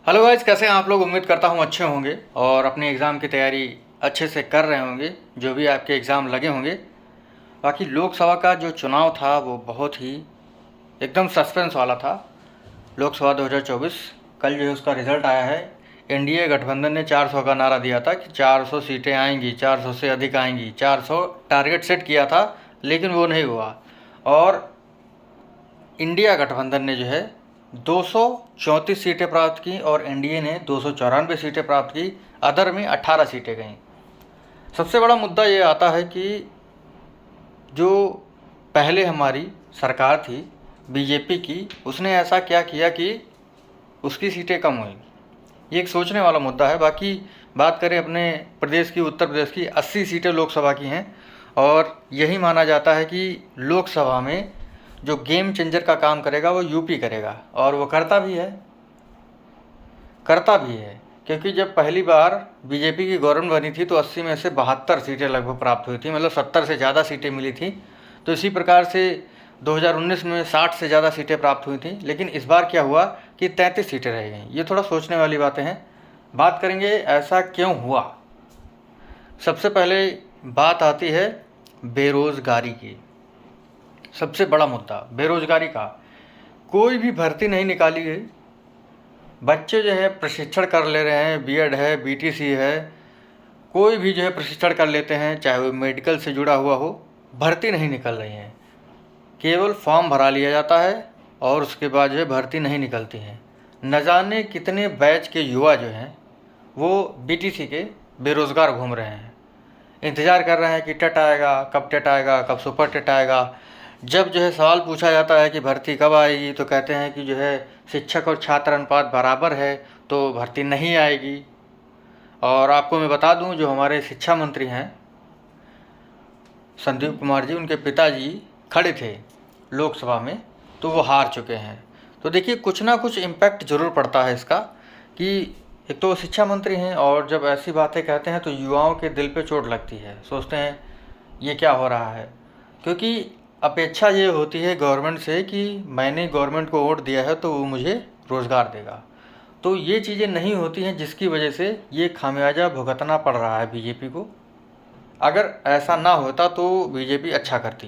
Hello guys, कैसे हैं आप लोग। उम्मीद करता हूँ अच्छे होंगे और अपने एग्ज़ाम की तैयारी अच्छे से कर रहे होंगे, जो भी आपके एग्ज़ाम लगे होंगे। बाकी लोकसभा का जो चुनाव था वो बहुत ही एकदम सस्पेंस वाला था। लोकसभा 2024 कल जो है उसका रिज़ल्ट आया है। एनडीए गठबंधन ने 400 का नारा दिया था कि 400 सीटें आएंगी, 400 से अधिक आएंगी, 400 टारगेट सेट किया था, लेकिन वो नहीं हुआ। और इंडिया गठबंधन ने जो है 234 सीटें प्राप्त की और एनडीए ने 294 सीटें प्राप्त की। अदर में 18 सीटें गईं। सबसे बड़ा मुद्दा ये आता है कि जो पहले हमारी सरकार थी बीजेपी की, उसने ऐसा क्या किया कि उसकी सीटें कम हुई। ये एक सोचने वाला मुद्दा है। बाकी बात करें अपने प्रदेश की, उत्तर प्रदेश की 80 सीटें लोकसभा की हैं और यही माना जाता है कि लोकसभा में जो गेम चेंजर का काम करेगा वो यूपी करेगा, और वो करता भी है क्योंकि जब पहली बार बीजेपी की गवर्नमेंट बनी थी तो 80 में से 72 सीटें लगभग प्राप्त हुई थी, मतलब 70 से ज़्यादा सीटें मिली थी। तो इसी प्रकार से 2019 में 60 से ज़्यादा सीटें प्राप्त हुई थी, लेकिन इस बार क्या हुआ कि 33 सीटें रह गईं। ये थोड़ा सोचने वाली बातें हैं। बात करेंगे ऐसा क्यों हुआ। सबसे पहले बात आती है बेरोज़गारी की। सबसे बड़ा मुद्दा बेरोज़गारी का। कोई भी भर्ती नहीं निकाली गई। बच्चे जो है प्रशिक्षण कर ले रहे हैं, बीएड है, बीटीसी है, कोई भी जो है प्रशिक्षण कर लेते हैं, चाहे वो मेडिकल से जुड़ा हुआ हो। भर्ती नहीं निकल रही है, केवल फॉर्म भरा लिया जाता है और उसके बाद जो है भर्ती नहीं निकलती है। न जाने कितने बैच के युवा जो हैं वो बीटीसी के बेरोज़गार घूम रहे हैं, इंतज़ार कर रहे हैं कि टेट आएगा, कब टेट आएगा, कब सुपर टेट आएगा। जब जो है सवाल पूछा जाता है कि भर्ती कब आएगी तो कहते हैं कि जो है शिक्षक और छात्र अनुपात बराबर है तो भर्ती नहीं आएगी। और आपको मैं बता दूं, जो हमारे शिक्षा मंत्री हैं संदीप कुमार जी, उनके पिताजी खड़े थे लोकसभा में, तो वो हार चुके हैं। तो देखिए, कुछ ना कुछ इम्पैक्ट ज़रूर पड़ता है इसका कि एक तो शिक्षा मंत्री हैं और जब ऐसी बातें कहते हैं तो युवाओं के दिल पे चोट लगती है, सोचते हैं ये क्या हो रहा है। क्योंकि अपेक्षा ये होती है गवर्नमेंट से कि मैंने गवर्नमेंट को वोट दिया है तो वो मुझे रोज़गार देगा। तो ये चीज़ें नहीं होती हैं, जिसकी वजह से ये खामियाजा भुगतना पड़ रहा है बीजेपी को। अगर ऐसा ना होता तो बीजेपी अच्छा करती।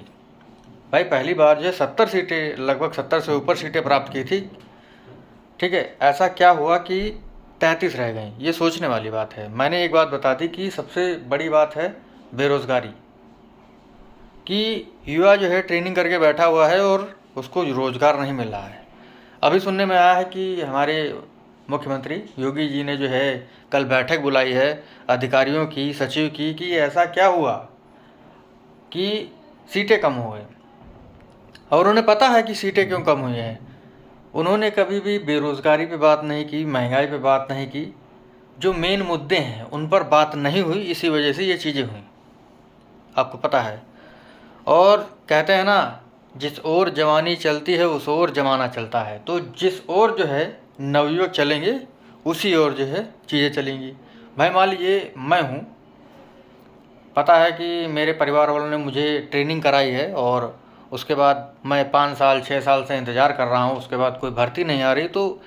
भाई पहली बार जो है 70 सीटें, लगभग 70 से ऊपर सीटें प्राप्त की थी, ठीक है। ऐसा क्या हुआ कि 33 रह गई। ये सोचने वाली बात है। मैंने एक बात बता दी कि सबसे बड़ी बात है बेरोज़गारी, कि युवा जो है ट्रेनिंग करके बैठा हुआ है और उसको रोज़गार नहीं मिल रहा है। अभी सुनने में आया है कि हमारे मुख्यमंत्री योगी जी ने जो है कल बैठक बुलाई है अधिकारियों की, सचिव की, कि ऐसा क्या हुआ कि सीटें कम हो गई। और उन्हें पता है कि सीटें क्यों कम हुई हैं। उन्होंने कभी भी बेरोज़गारी पे बात नहीं की, महंगाई पे बात नहीं की। जो मेन मुद्दे हैं उन पर बात नहीं हुई, इसी वजह से ये चीज़ें हुई, आपको पता है। और कहते हैं ना, जिस ओर जवानी चलती है उस ओर जमाना चलता है। तो जिस ओर जो है नवयुवक चलेंगे उसी ओर जो है चीज़ें चलेंगी। भाई मान लीजिए मैं हूँ, पता है कि मेरे परिवार वालों ने मुझे ट्रेनिंग कराई है और उसके बाद मैं 5 साल 6 साल से इंतज़ार कर रहा हूँ, उसके बाद कोई भर्ती नहीं आ रही। तो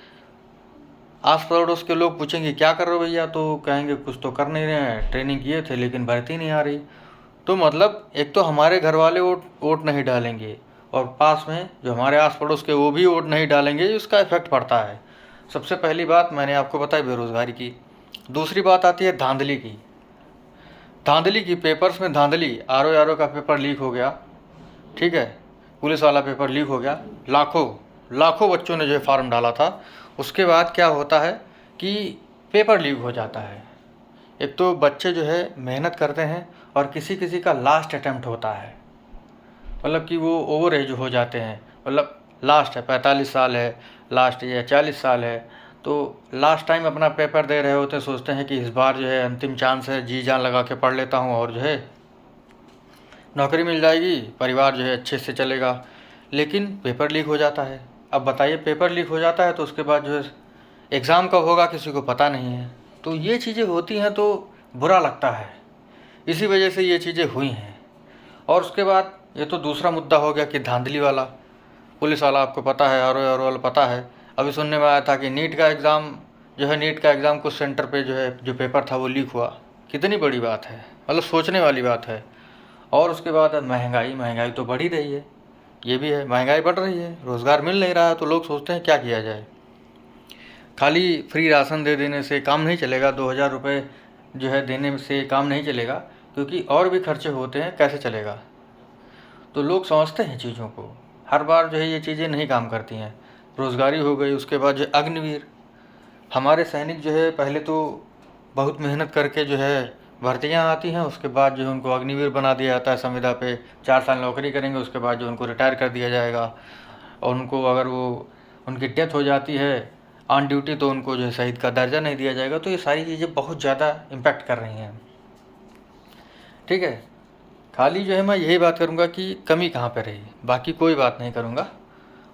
आस पड़ोस के लोग पूछेंगे क्या कर रहे हो भैया, तो कहेंगे कुछ तो कर नहीं रहे हैं, ट्रेनिंग किए थे लेकिन भर्ती नहीं आ रही। तो मतलब एक तो हमारे घर वाले वोट नहीं डालेंगे और पास में जो हमारे आस पड़ोस के वो भी वोट नहीं डालेंगे, उसका इफेक्ट पड़ता है। सबसे पहली बात मैंने आपको बताई बेरोज़गारी की। दूसरी बात आती है धांधली की। धांधली की, पेपर्स में धांधली। आर का पेपर लीक हो गया, ठीक है, पुलिस वाला पेपर लीक हो गया। लाखों बच्चों ने जो फॉर्म डाला था, उसके बाद क्या होता है कि पेपर लीक हो जाता है। एक तो बच्चे जो है मेहनत करते हैं और किसी किसी का लास्ट अटैम्प्ट होता है, मतलब कि वो ओवर एज हो जाते हैं, मतलब लास्ट है 45 साल है, लास्ट या 40 साल है, तो लास्ट टाइम अपना पेपर दे रहे होते हैं। सोचते हैं कि इस बार जो है अंतिम चांस है, जी जान लगा के पढ़ लेता हूँ और जो है नौकरी मिल जाएगी, परिवार जो है अच्छे से चलेगा। लेकिन पेपर लीक हो जाता है। अब बताइए, पेपर लीक हो जाता है तो उसके बाद जो है एग्ज़ाम कब होगा किसी को पता नहीं है। तो ये चीज़ें होती हैं तो बुरा लगता है, इसी वजह से ये चीज़ें हुई हैं। और उसके बाद ये तो दूसरा मुद्दा हो गया कि धांधली वाला, पुलिस वाला आपको पता है, आर वाला पता है। अभी सुनने में आया था कि नीट का एग्ज़ाम जो है नीट का एग्ज़ाम कुछ सेंटर पे जो है जो पेपर था वो लीक हुआ, कितनी बड़ी बात है, मतलब सोचने वाली बात है। और उसके बाद महंगाई तो बढ़ ही रही है, ये भी है, महंगाई बढ़ रही है, रोज़गार मिल नहीं रहा है, तो लोग सोचते हैं क्या किया जाए। खाली फ्री राशन दे देने से काम नहीं चलेगा, 2000 रुपये जो है देने से काम नहीं चलेगा, क्योंकि और भी खर्चे होते हैं, कैसे चलेगा। तो लोग समझते हैं चीज़ों को, हर बार जो है ये चीज़ें नहीं काम करती हैं। रोज़गारी हो गई, उसके बाद जो अग्निवीर, हमारे सैनिक जो है पहले तो बहुत मेहनत करके जो है भर्तियाँ आती हैं, उसके बाद जो है उनको अग्निवीर बना दिया जाता है संविदा पे, 4 साल नौकरी करेंगे, उसके बाद जो उनको रिटायर कर दिया जाएगा। और उनको अगर वो उनकी डेथ हो जाती है ऑन ड्यूटी तो उनको जो है शहीद का दर्जा नहीं दिया जाएगा। तो ये सारी चीज़ें बहुत ज़्यादा इम्पैक्ट कर रही हैं, ठीक है। खाली जो है मैं यही बात करूँगा कि कमी कहाँ पे रही, बाकी कोई बात नहीं करूँगा।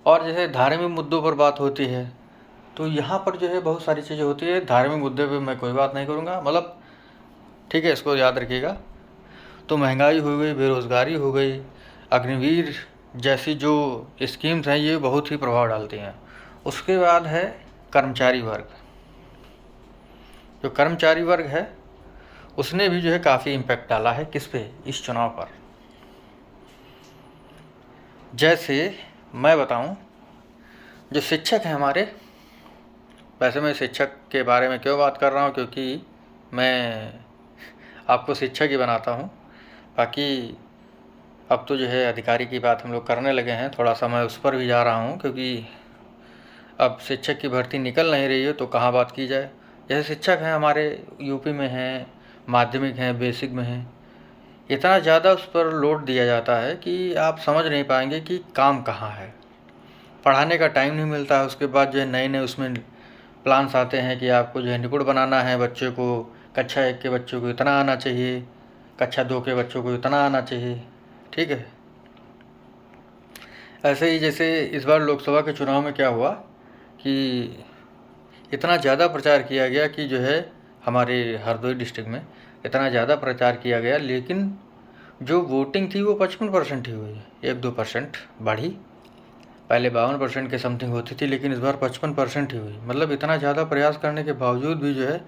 और जैसे धार्मिक मुद्दों पर बात होती है तो यहाँ पर जो है बहुत सारी चीज़ें होती है, धार्मिक मुद्दे पे मैं कोई बात नहीं करूँगा, मतलब ठीक है, इसको याद रखिएगा। तो महंगाई हो गई, बेरोज़गारी हो गई, अग्निवीर जैसी जो स्कीम्स हैं ये बहुत ही प्रभाव डालती हैं। उसके बाद है कर्मचारी वर्ग। जो कर्मचारी वर्ग है उसने भी जो है काफ़ी इम्पैक्ट डाला है किस पे, इस चुनाव पर। जैसे मैं बताऊं, जो शिक्षक हैं हमारे, वैसे मैं शिक्षक के बारे में क्यों बात कर रहा हूं, क्योंकि मैं आपको शिक्षक ही बनाता हूं। बाकी अब तो जो है अधिकारी की बात हम लोग करने लगे हैं, थोड़ा सा मैं उस पर भी जा रहा हूं, क्योंकि अब शिक्षक की भर्ती निकल नहीं रही है तो कहाँ बात की जाए। जैसे शिक्षक हैं हमारे यूपी में हैं, माध्यमिक हैं, बेसिक में हैं, इतना ज़्यादा उस पर लोड दिया जाता है कि आप समझ नहीं पाएंगे कि काम कहाँ है। पढ़ाने का टाइम नहीं मिलता है। उसके बाद जो है नए नए उसमें प्लान्स आते हैं कि आपको जो है निपुण बनाना है बच्चे को, कक्षा 1 के बच्चों को इतना आना चाहिए, कक्षा 2 के बच्चों को इतना आना चाहिए, ठीक है। ऐसे ही जैसे इस बार लोकसभा के चुनाव में क्या हुआ कि इतना ज़्यादा प्रचार किया गया कि जो है हमारे हरदोई डिस्ट्रिक्ट में इतना ज़्यादा प्रचार किया गया, लेकिन जो वोटिंग थी वो 55% ही हुई, 1-2% बढ़ी। पहले 52% के समथिंग होती थी, लेकिन इस बार 55% ही हुई। मतलब इतना ज़्यादा प्रयास करने के बावजूद भी जो है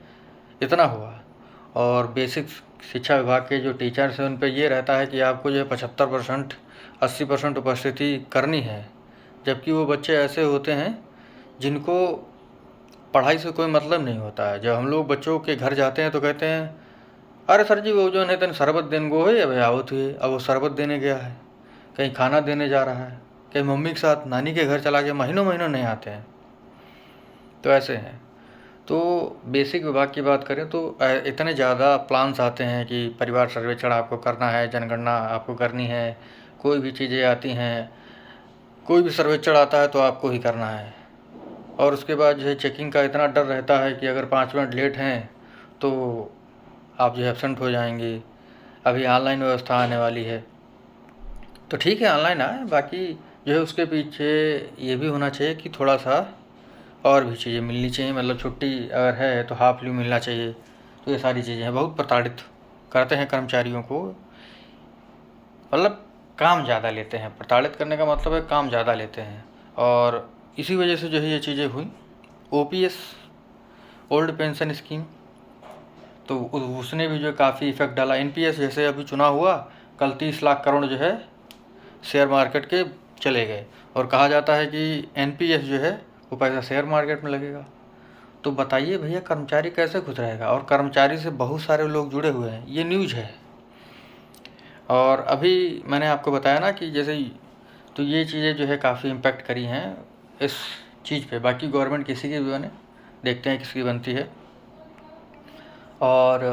इतना हुआ। और बेसिक शिक्षा विभाग के जो टीचर्स हैं उन पर ये रहता है कि आपको जो है 75%, 80% उपस्थिति करनी है, जबकि वो बच्चे ऐसे होते हैं जिनको पढ़ाई से कोई मतलब नहीं होता है। जब हम लोग बच्चों के घर जाते हैं तो कहते हैं, अरे सर जी वो जो है तेन शरबत देने गो है, अब आवत हुई, अब वो शरबत देने गया है, कहीं खाना देने जा रहा है, कहीं मम्मी के साथ नानी के घर चला गया, महीनों महीनों नहीं आते हैं। तो ऐसे हैं। तो बेसिक विभाग की बात करें तो इतने ज़्यादा प्लान्स आते हैं कि परिवार सर्वेक्षण आपको करना है, जनगणना आपको करनी है, कोई भी चीज़ें आती हैं, कोई भी सर्वेक्षण आता है तो आपको ही करना है। और उसके बाद जो है चेकिंग का इतना डर रहता है कि अगर 5 मिनट लेट हैं तो आप जो है एब्सेंट हो जाएंगे। अभी ऑनलाइन व्यवस्था आने वाली है, तो ठीक है ऑनलाइन आए, बाकी जो है उसके पीछे ये भी होना चाहिए कि थोड़ा सा और भी चीज़ें मिलनी चाहिए, मतलब छुट्टी अगर है तो हाफ लीव मिलना चाहिए। तो ये सारी चीज़ें हैं, बहुत प्रताड़ित करते हैं कर्मचारियों को, मतलब काम ज़्यादा लेते हैं। प्रताड़ित करने का मतलब है काम ज़्यादा लेते हैं, और इसी वजह से जो है ये चीज़ें हुई। ओपीएस, ओल्ड पेंशन स्कीम, तो उसने भी जो है काफ़ी इफेक्ट डाला। एनपीएस जैसे अभी चुनाव हुआ, कल 30 लाख करोड़ जो है शेयर मार्केट के चले गए, और कहा जाता है कि एनपीएस जो है वो पैसा शेयर मार्केट में लगेगा। तो बताइए भैया कर्मचारी कैसे खुश रहेगा, और कर्मचारी से बहुत सारे लोग जुड़े हुए हैं, ये न्यूज़ है। और अभी मैंने आपको बताया ना कि जैसे, तो ये चीज़ें जो है काफ़ी इम्पैक्ट करी हैं इस चीज़ पे। बाकी गवर्नमेंट किसी की भी बने, देखते हैं किसकी बनती है। और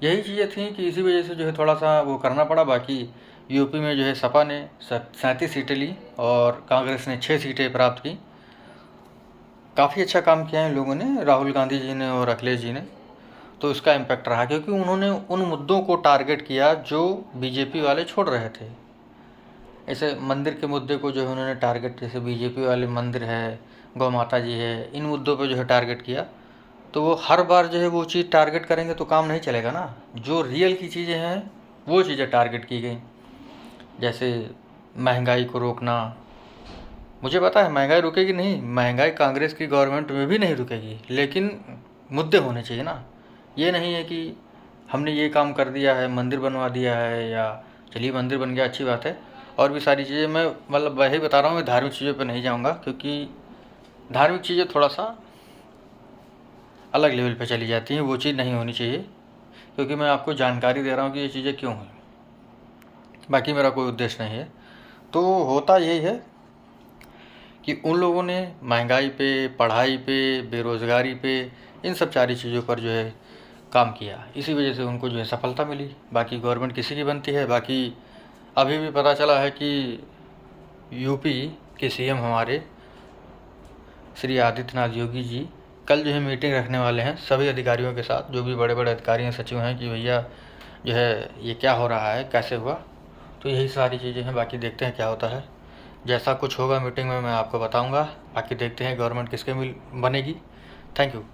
यही चीज़ें थी कि इसी वजह से जो है थोड़ा सा वो करना पड़ा। बाकी यूपी में जो है सपा ने 37 सीटें ली और कांग्रेस ने 6 सीटें प्राप्त की। काफ़ी अच्छा काम किया है इन लोगों ने, राहुल गांधी जी ने और अखिलेश जी ने। तो इसका इम्पैक्ट रहा, क्योंकि उन्होंने उन मुद्दों को टारगेट किया जो बीजेपी वाले छोड़ रहे थे। ऐसे मंदिर के मुद्दे को जो है उन्होंने टारगेट, जैसे बीजेपी वाले मंदिर है, गौ माता जी है, इन मुद्दों पे जो है टारगेट किया। तो वो हर बार जो है वो चीज़ टारगेट करेंगे तो काम नहीं चलेगा ना। जो रियल की चीज़ें हैं वो चीज़ें टारगेट की गई, जैसे महंगाई को रोकना, मुझे पता है महंगाई रुकेगी नहीं, महंगाई कांग्रेस की गवर्नमेंट में भी नहीं रुकेगी, लेकिन मुद्दे होने चाहिए ना। ये नहीं है कि हमने ये काम कर दिया है, मंदिर बनवा दिया है, या चलिए मंदिर बन गया अच्छी बात है, और भी सारी चीज़ें, मैं मतलब वही बता रहा हूँ, मैं धार्मिक चीज़ों पे नहीं जाऊँगा, क्योंकि धार्मिक चीज़ें थोड़ा सा अलग लेवल पे चली जाती हैं, वो चीज़ नहीं होनी चाहिए, क्योंकि मैं आपको जानकारी दे रहा हूँ कि ये चीज़ें क्यों हैं, बाकी मेरा कोई उद्देश्य नहीं है। तो होता यही है कि उन लोगों ने महंगाई पे, पढ़ाई पे, बेरोज़गारी पे, इन सब सारी चीज़ों पर जो है काम किया, इसी वजह से उनको जो है सफलता मिली। बाकी गवर्नमेंट किसी की बनती है। बाकी अभी भी पता चला है कि यूपी के सीएम हमारे श्री आदित्यनाथ योगी जी कल जो है मीटिंग रखने वाले हैं सभी अधिकारियों के साथ, जो भी बड़े बड़े अधिकारी हैं, सचिव हैं, कि भैया जो है ये क्या हो रहा है, कैसे हुआ। तो यही सारी चीज़ें हैं, बाकी देखते हैं क्या होता है। जैसा कुछ होगा मीटिंग में मैं आपको बताऊंगा। बाकी देखते हैं गवर्नमेंट किसके मिल बनेगी। Thank you.